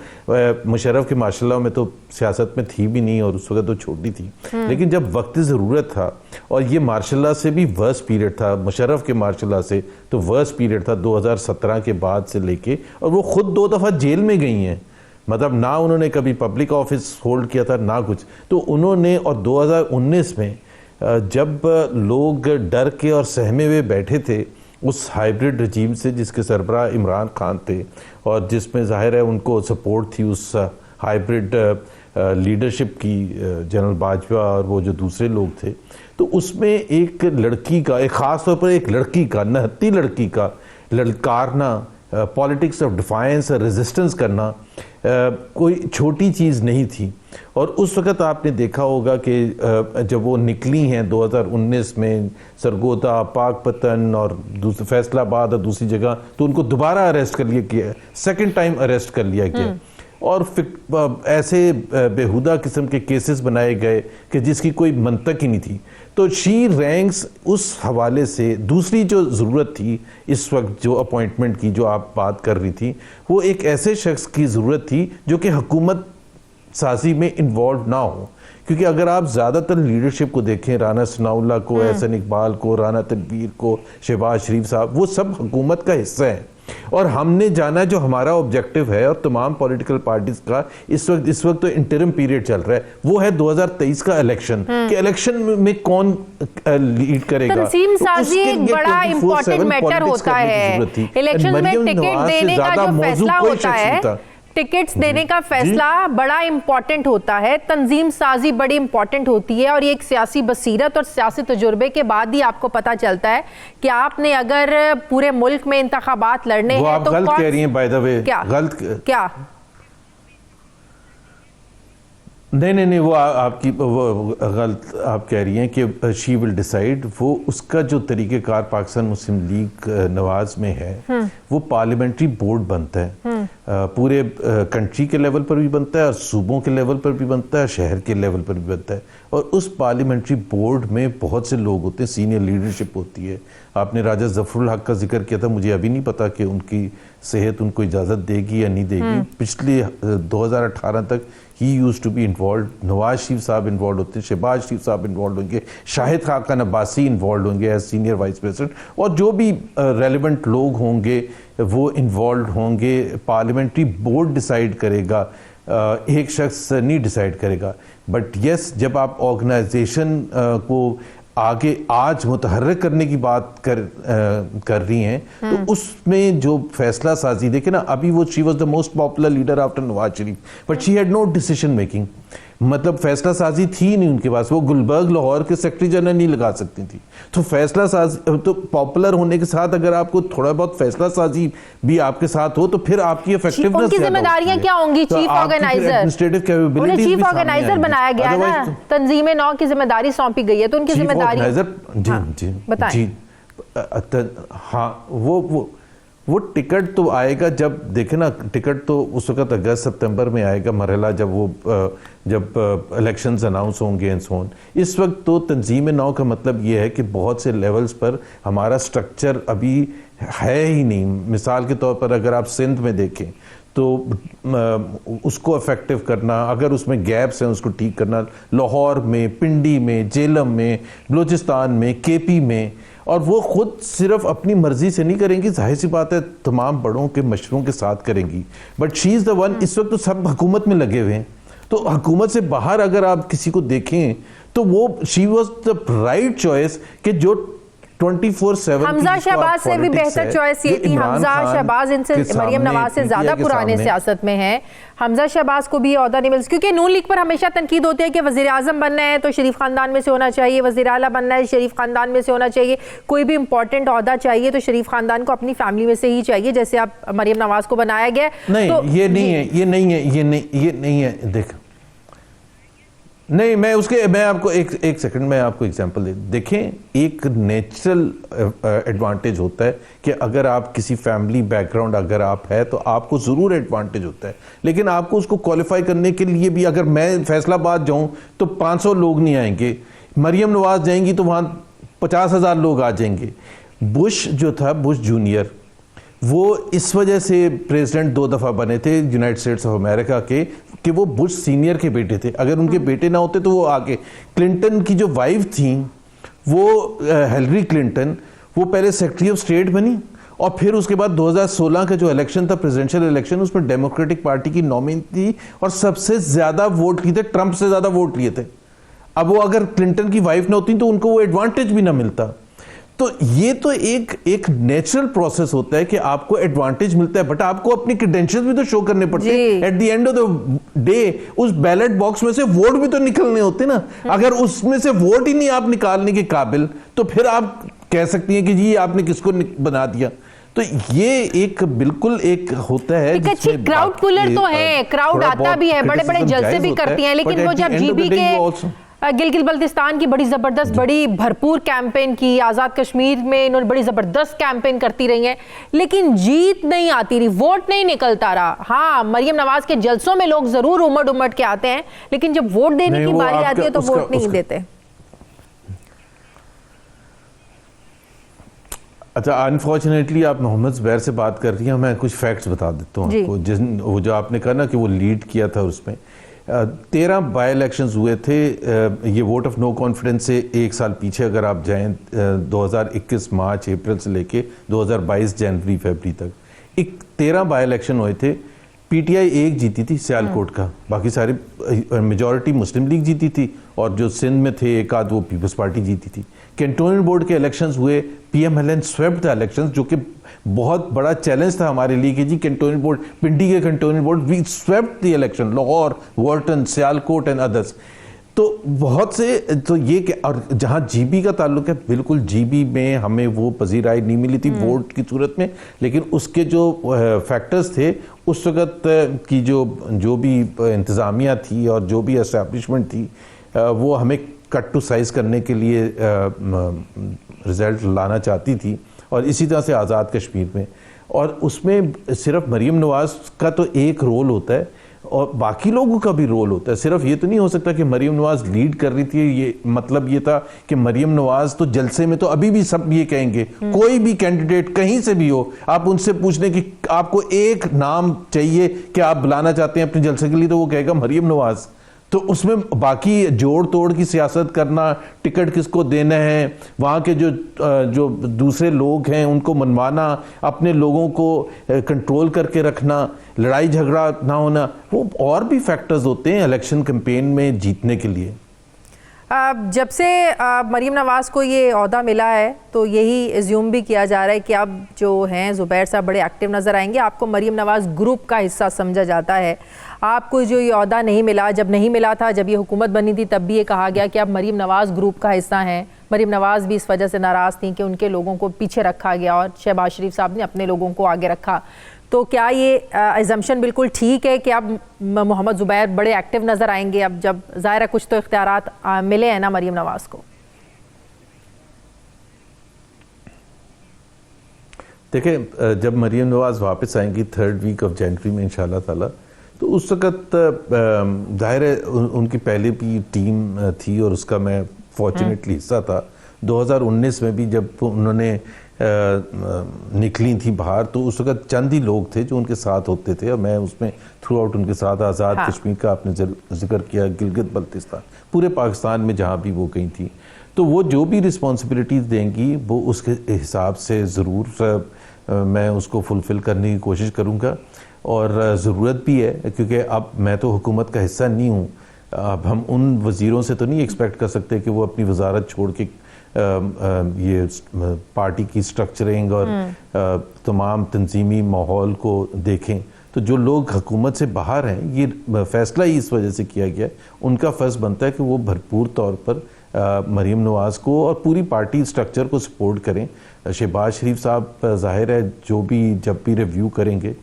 मुशर्रफ के मार्शल लॉ में तो सियासत में थी भी नहीं और उस वक्त तो छोटी थी, लेकिन जब वक्त ज़रूरत था, और ये मार्शल लॉ से भी वर्स पीरियड था, मुशर्रफ के मार्शल लॉ से तो वर्स पीरियड था 2017 के बाद से लेके, और वो खुद 2 दफ़ा जेल में गई हैं। मतलब ना उन्होंने कभी पब्लिक ऑफिस होल्ड किया था ना कुछ, तो उन्होंने, और 2019 में जब लोग डर के और सहमे हुए बैठे थे उस हाइब्रिड रजीम से जिसके सरबराह इमरान खान थे, और जिसमें जाहिर है उनको सपोर्ट थी उस हाइब्रिड लीडरशिप की, जनरल बाजवा और वो जो दूसरे लोग थे, तो उसमें एक लड़की का, एक ख़ास तौर पर एक लड़की का, नहत्ती लड़की का ललकारना, पॉलिटिक्स ऑफ डिफायंस और रेजिस्टेंस करना कोई छोटी चीज़ नहीं थी। और उस वक़्त आपने देखा होगा कि जब वो निकली हैं 2019 में सरगोदा, पाकपतन और फैसलाबाद और दूसरी जगह, तो उनको दोबारा अरेस्ट कर लिया गया, सेकंड टाइम अरेस्ट कर लिया गया, और ऐसे बेहुदा किस्म के केसेस बनाए गए कि जिसकी कोई मंतक ही नहीं थी। तो शी रैंक्स उस हवाले से। दूसरी जो ज़रूरत थी इस वक्त जो अपॉइंटमेंट की जो आप बात कर रही थी, वो एक ऐसे शख्स की ज़रूरत थी जो कि हुकूमत साजी में इन्वॉल्व ना हो, क्योंकि अगर आप ज़्यादातर लीडरशिप को देखें, राना सनाउल्लाह को, एहसन इकबाल को, राना तनवीर को, शहबाज शरीफ साहब, वो सब हुकूमत का हिस्सा है। और हमने जाना जो हमारा ऑब्जेक्टिव है, और तमाम पॉलिटिकल पार्टीज का इस वक्त तो इंटरिम पीरियड चल रहा है, वो है 2023 का इलेक्शन, कि इलेक्शन में कौन लीड करेगा। तंजीम साजी एक बड़ा इंपॉर्टेंट मैटर होता है। इलेक्शन में टिकट देने का जो फैसला होता है, टिकट्स देने का फैसला बड़ा इंपॉर्टेंट होता है, तंजीम साजी बड़ी इंपॉर्टेंट होती है, और ये एक सियासी बसीरत और सियासी तजुर्बे के बाद ही आपको पता चलता है कि आपने अगर पूरे मुल्क में इंतखाबात लड़ने हैं तो गलत कह रही हैं, बाय द वे। गलत क्या? नहीं, वो आपकी वो गलत आप कह रही हैं कि शी विल डिसाइड। वो उसका जो तरीक़ेकार पाकिस्तान मुस्लिम लीग नवाज में है, वो पार्लियामेंट्री बोर्ड बनता है, पूरे कंट्री के लेवल पर भी बनता है, और सूबों के लेवल पर भी बनता है, शहर के लेवल पर भी बनता है। और उस पार्लियामेंट्री बोर्ड में बहुत से लोग होते हैं, सीनियर लीडरशिप होती है। आपने राजा ज़फ़रुल हक का जिक्र किया था, मुझे अभी नहीं पता कि उनकी सेहत उनको इजाज़त देगी या नहीं देगी। पिछले 2018 तक ही use to be involve, Nawaz Sharif sahab involve होते हैं, शहबाज शरीफ साहब इन्वॉल्व होंगे, शाहिद खाकान अब्बासी इन्वॉल्व होंगे एज सीनियर वाइस प्रेसिडेंट, और जो भी रेलिवेंट लोग होंगे वो इन्वॉल्व होंगे। पार्लियामेंट्री बोर्ड डिसाइड करेगा, एक शख्स नहीं डिसाइड करेगा। बट यस, जब आप ऑर्गेनाइजेशन को आगे आज मुतहर्रिक करने की बात कर रही हैं, तो उसमें जो फैसला साजी देखे ना, अभी वो she was the most popular leader after Nawaz Sharif, but she had no decision making. मतलब फैसला साजी थी नहीं उनके पास, वो गुलबर्ग लाहौर के सेक्रेटरी जनरल नहीं लगा सकती थी। तो फैसला साजी, तो पॉपुलर होने के साथ अगर आपको थोड़ा बहुत फैसला साजी भी आपके साथ हो, तो फिर आपकी इफेक्टिवनेस, उनकी जिम्मेदारियां क्या होंगी? Chief organiser, administrative capability, chief organiser बनाया गया है ना, तंजीम नौ की जिम्मेदारी सौंपी गई है, तो उनकी जिम्मेदारी जी बताएं। हाँ, वो टिकट तो आएगा जब देखे ना, टिकट तो उस वक्त अगस्त सितंबर में आएगा मरहला, जब इलेक्शंस अनाउंस होंगे एंड सो ऑन। इस वक्त तो तंजीम नौ का मतलब ये है कि बहुत से लेवल्स पर हमारा स्ट्रक्चर अभी है ही नहीं। मिसाल के तौर पर अगर आप सिंध में देखें तो उसको इफेक्टिव करना, अगर उसमें गैप्स हैं उसको ठीक करना, लाहौर में, पिंडी में, जेलम में, बलूचिस्तान में, केपी में, और वो खुद सिर्फ अपनी मर्जी से नहीं करेंगी, जाहिर सी बात है तमाम बड़ों के मशवरों के साथ करेंगी। But she is the one. इस वक्त तो सब हुकूमत में लगे हुए हैं, तो हुकूमत से बाहर अगर आप किसी को देखें तो वो she was the right choice कि जो 24/7 हमजा शहबाज से भी बेहतर चॉइस ये थी। हमजा शहबाज इनसे, मरियम नवाज से ज्यादा पुराने सियासत में है। हमजा शहबाज को भी ओहदा नहीं मिल, क्योंकि नून लीग पर हमेशा तनकीद होती है कि वजीर आजम बनना है तो शरीफ खानदान में से होना चाहिए, वजीर आला बनना है शरीफ खानदान में से होना चाहिए, कोई भी इंपॉर्टेंट ओहदा चाहिए तो शरीफ खानदान को अपनी फैमिली में से ही चाहिए, जैसे आप मरियम नवाज को बनाया गया। नहीं, ये नहीं है, ये नहीं है, ये नहीं है। देख, नहीं, मैं आपको एक सेकंड में आपको एग्जांपल देखें, एक नेचुरल एडवांटेज होता है कि अगर आप किसी फैमिली बैकग्राउंड अगर आप है तो आपको ज़रूर एडवांटेज होता है, लेकिन आपको उसको क्वालिफाई करने के लिए भी, अगर मैं फैसलाबाद जाऊं तो 500 लोग नहीं आएंगे, मरियम नवाज जाएंगी तो वहाँ 50,000 लोग आ जाएंगे। बुश जो था, बुश जूनियर, वो इस वजह से प्रेसिडेंट 2 दफ़ा बने थे यूनाइटेड स्टेट्स ऑफ अमेरिका के कि वो बुश सीनियर के बेटे थे। अगर उनके बेटे ना होते तो वो आगे, क्लिंटन की जो वाइफ थी वो हिलरी क्लिंटन, वो पहले सेक्रेटरी ऑफ स्टेट बनी और फिर उसके बाद 2016 का जो इलेक्शन था, प्रेसिडेंशियल इलेक्शन, उसमें डेमोक्रेटिक पार्टी की नॉमिनी थी और सबसे ज़्यादा वोट लिए थे, ट्रंप से ज़्यादा वोट लिए थे। अब वो अगर क्लिंटन की वाइफ ना होती तो उनको वो एडवांटेज भी ना मिलता। तो ये तो एक नेचुरल प्रोसेस होता है कि आपको एडवांटेज मिलता है, बट आपको अपनी क्रेडेंशियल्स भी तो शो करने पड़ते हैं। At the end of the day उस बैलेट बॉक्स में से वोट भी तो निकलने होते ना। अगर उसमें से वोट ही नहीं आप निकालने के काबिल, तो फिर आप कह सकती हैं कि जी आपने किसको बना दिया। तो ये एक बिल्कुल एक होता है, एक अच्छी क्राउड पुलर तो है, क्राउड आता भी है, बड़े बड़े जलसे भी करती हैं, लेकिन वो जब जीबी के गिलगित बल्तिस्तान की बड़ी जबरदस्त, बड़ी भरपूर कैंपेन की, आज़ाद कश्मीर में इन्होंने बड़ी जबरदस्त कैंपेन करती रही हैं, लेकिन जीत नहीं आती रही, वोट नहीं निकलता रहा। हाँ, मरियम नवाज के जलसों में लोग जरूर उमड़ के आते हैं, लेकिन जब वोट देने की बारी आती है तो वोट नहीं देते। अच्छा, अनफॉर्चुनेटली आप मोहम्मद ज़ुबैर से बात कर रही हैं, मैं कुछ फैक्ट्स बता देता हूँ आपको। वो जो आपने कहा ना कि वो लीड किया था, उसमें 13 बाई इलेक्शंस हुए थे। ये वोट ऑफ नो कॉन्फिडेंस से एक साल पीछे अगर आप जाएं, 2021 मार्च अप्रैल से लेके 2022 जनवरी फरवरी तक 13 बाई इलेक्शन हुए थे। पीटीआई एक जीती थी सियालकोट का, बाकी सारी मेजॉरिटी मुस्लिम लीग जीती थी, और जो सिंध में थे एक आध वो पीपल्स पार्टी जीती थी। कैंटोनमेंट बोर्ड के इलेक्शंस हुए, पीएमएलएन स्वेप्ट द इलेक्शंस, जो कि बहुत बड़ा चैलेंज था हमारे लिए कि जी कैंटोनमेंट बोर्ड, पिंडी के cantonment board, we swept the election, Lahore, Walton, Sialkot and others. तो बहुत से, तो ये, और जहाँ जीबी का ताल्लुक है, बिल्कुल जीबी में हमें वो पजीराई नहीं मिली थी वोट की सूरत में, लेकिन उसके जो फैक्टर्स थे उस वक़्त की जो भी इंतज़ामिया थी और जो भी एस्टैब्लिशमेंट थी, वो हमें कट टू साइज़ करने के लिए रिज़ल्ट लाना चाहती थी, और इसी तरह से आज़ाद कश्मीर में। और उसमें सिर्फ मरीम नवाज़ का तो एक रोल होता है और बाकी लोगों का भी रोल होता है। सिर्फ ये तो नहीं हो सकता कि मरीम नवाज़ लीड कर रही थी, ये मतलब ये था कि मरीम नवाज़ तो जलसे में, तो अभी भी सब ये कहेंगे, कोई भी कैंडिडेट कहीं से भी हो, आप उनसे पूछने कि आपको एक नाम चाहिए कि आप बुलाना चाहते हैं अपने जलसे के लिए, तो वो कहेगा मरीम नवाज़। तो उसमें बाकी जोड़ तोड़ की सियासत करना, टिकट किसको देना है, वहाँ के जो दूसरे लोग हैं उनको मनवाना, अपने लोगों को कंट्रोल करके रखना, लड़ाई झगड़ा ना होना, वो और भी फैक्टर्स होते हैं इलेक्शन कैंपेन में जीतने के लिए। जब से मरीम नवाज़ को ये ओहदा मिला है तो यही एज्यूम भी किया जा रहा है कि अब जो हैं ज़ुबैर साहब बड़े एक्टिव नज़र आएंगे। आपको मरीम नवाज़ ग्रुप का हिस्सा समझा जाता है। आपको जो ये ओहदा नहीं मिला, जब नहीं मिला था, जब ये हुकूमत बनी थी, तब भी ये कहा गया कि आप मरीम नवाज़ ग्रुप का हिस्सा हैं। मरीम नवाज़ भी इस वजह से नाराज़ थी कि उनके लोगों को पीछे रखा गया और शहबाज शरीफ साहब ने अपने लोगों को आगे रखा। तो क्या ये एजम्पशन बिल्कुल ठीक है कि अब मोहम्मद ज़ुबैर बड़े एक्टिव नज़र आएंगे, अब जब ज़ाहिर है कुछ तो इख्तियारात मिले हैं ना मरीम नवाज़ को? देखें, जब मरीम नवाज़ वापस आएंगी 3rd वीक ऑफ जनवरी में इंशाल्लाह ताला, तो उस वक़्त ज़ाहिर है उनकी पहले भी टीम थी और उसका मैं फॉर्चुनेटली हिस्सा था। 2019 में भी जब उन्होंने निकली थी बाहर, तो उस वक़्त चंद ही लोग थे जो उनके साथ होते थे, और मैं उसमें थ्रू आउट उनके साथ। आज़ाद कश्मीर का आपने जिक्र किया, गिलगित बल्तिस्तान, पूरे पाकिस्तान में जहाँ भी वो गई थी, तो वो जो भी रिस्पॉन्सिबिलिटीज़ देंगी वो उसके हिसाब से ज़रूर मैं उसको फुलफ़िल करने की कोशिश करूँगा। और ज़रूरत भी है, क्योंकि अब मैं तो हुकूमत का हिस्सा नहीं हूँ। अब हम उन वज़ीरों से तो नहीं एक्सपेक्ट कर सकते कि वो अपनी वजारत छोड़ के ये पार्टी की स्ट्रक्चरिंग और तमाम तंजीमी माहौल को देखें। तो जो लोग हुकूमत से बाहर हैं, ये फ़ैसला ही इस वजह से किया गया है, उनका फ़र्ज़ बनता है कि वो भरपूर तौर पर मरीम नवाज़ को और पूरी पार्टी स्ट्रक्चर को सपोर्ट करें। शहबाज शरीफ साहब ज़ाहिर है जो भी जब भी रिव्यू करेंगे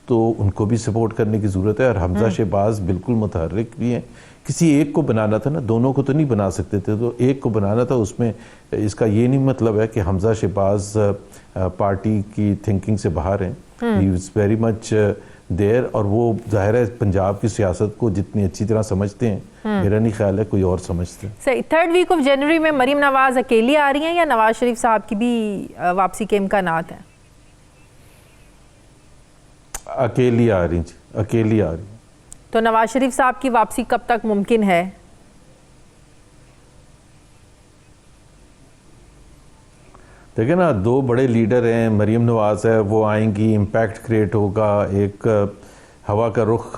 तो उनको भी सपोर्ट करने की ज़रूरत है, और हमज़ा शहबाज बिल्कुल मुतहर्रिक भी हैं, किसी एक को बनाना था ना, दोनों को तो नहीं बना सकते थे, तो एक को बनाना था। उसमें इसका ये नहीं मतलब है कि हमजा शहबाज पार्टी की थिंकिंग से बाहर हैं, he is very much there, और वो जाहिर है पंजाब की सियासत को जितनी अच्छी तरह समझते हैं, मेरा नहीं ख्याल है कोई और समझते हैं। सही, 3rd वीक ऑफ जनवरी में मरीम नवाज अकेली आ रही हैं या नवाज शरीफ साहब की भी वापसी के इम्कानात हैं? अकेली आ रही जी, अकेली आ रही। तो नवाज शरीफ साहब की वापसी कब तक मुमकिन है? देखिए ना, 2 बड़े लीडर हैं, मरीम नवाज है, वो आएंगी, इम्पैक्ट क्रिएट होगा, एक हवा का रुख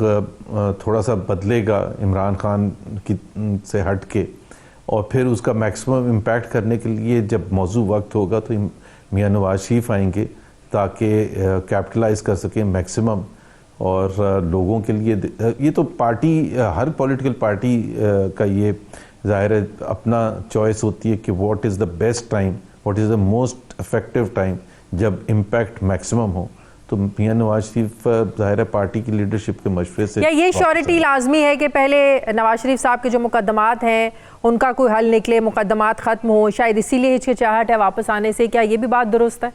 थोड़ा सा बदलेगा इमरान खान की से हट के, और फिर उसका मैक्सिमम इम्पैक्ट करने के लिए जब मौजू वक्त होगा तो मियां नवाज शरीफ आएंगे ताकि कैपिटलाइज कर सकें मैक्सिमम, और लोगों के लिए ये तो पार्टी, हर पॉलिटिकल पार्टी का ये ज़ाहिर है अपना चॉइस होती है कि what is the best time, what is the most effective time जब इम्पैक्ट मैक्सिमम हो। तो मियां नवाज शरीफ ज़ाहिर है पार्टी की लीडरशिप के मशवरे से, या ये श्योरिटी लाजमी है कि पहले नवाज शरीफ साहब के जो मुकदमात हैं उनका कोई हल निकले, मुकदमात ख़त्म हो, शायद इसीलिए हिचकिचाहट है वापस आने से, क्या ये भी बात दुरुस्त है?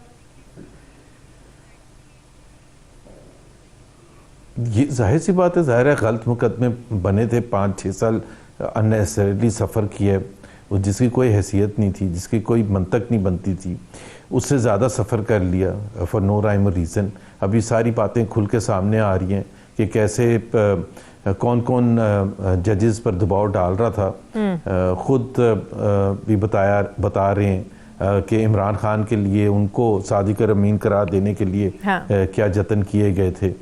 ये जाहिर सी बात है, ज़ाहिर है गलत मुकदमे बने थे, 5-6 साल अननेसेसरीली सफ़र किया, जिसकी कोई हैसियत नहीं थी, जिसकी कोई मंतक नहीं बनती थी, उससे ज़्यादा सफ़र कर लिया फॉर नो राइम और रीज़न। अभी सारी बातें खुल के सामने आ रही हैं कि कैसे कौन कौन जजेस पर दबाव डाल रहा था। खुद भी बता रहे हैं कि इमरान खान के लिए उनको सादिक अमीन करार देने के लिए क्या जतन किए गए थे,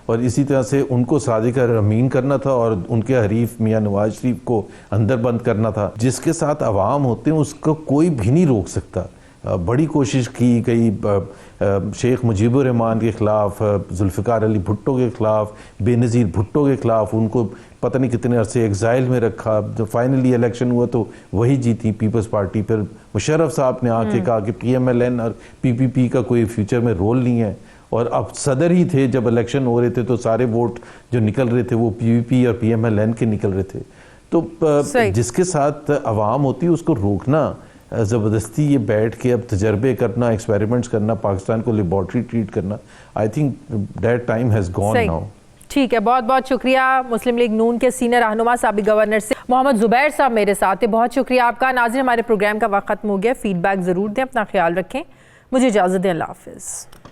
और इसी तरह से उनको सादिक अमीन करना था और उनके हरीफ मियां नवाज शरीफ को अंदर बंद करना था। जिसके साथ अवाम होते हैं उसको कोई भी नहीं रोक सकता। बड़ी कोशिश की गई शेख मुजीबुर रहमान के ख़िलाफ़, जुल्फ़िकार अली भुट्टो के ख़िलाफ़, बेनज़ीर भुट्टो के ख़िलाफ़, उनको पता नहीं कितने अरसे एग्ज़ाइल में रखा। जब फाइनली इलेक्शन हुआ तो वही जीती पीपल्स पार्टी। फिर मुशर्रफ साहब ने आके कहा कि PMLN और PPP का कोई फ्यूचर में रोल नहीं है, और अब सदर ही थे जब इलेक्शन हो रहे थे तो सारे वोट जो निकल रहे थे वो PPP और PMLN के निकल रहे थे। तो जिसके साथ अवाम होती है उसको रोकना, ज़बरदस्ती ये बैठ के अब तजर्बे करना, एक्सपेरिमेंट्स करना, पाकिस्तान को लेबॉर्ट्री ट्रीट करना, I think that time has gone now. ठीक है, बहुत बहुत शुक्रिया। मुस्लिम लीग नून के सीनियर रहनुमा साबिक गवर्नर से मोहम्मद ज़ुबैर साहब मेरे साथ थे, बहुत शुक्रिया आपका। नाज़रीन, हमारे प्रोग्राम का वक्त खत्म हो गया, फीडबैक ज़रूर दें, अपना ख्याल रखें, मुझे इजाज़त दें, अल्लाह हाफ़िज़।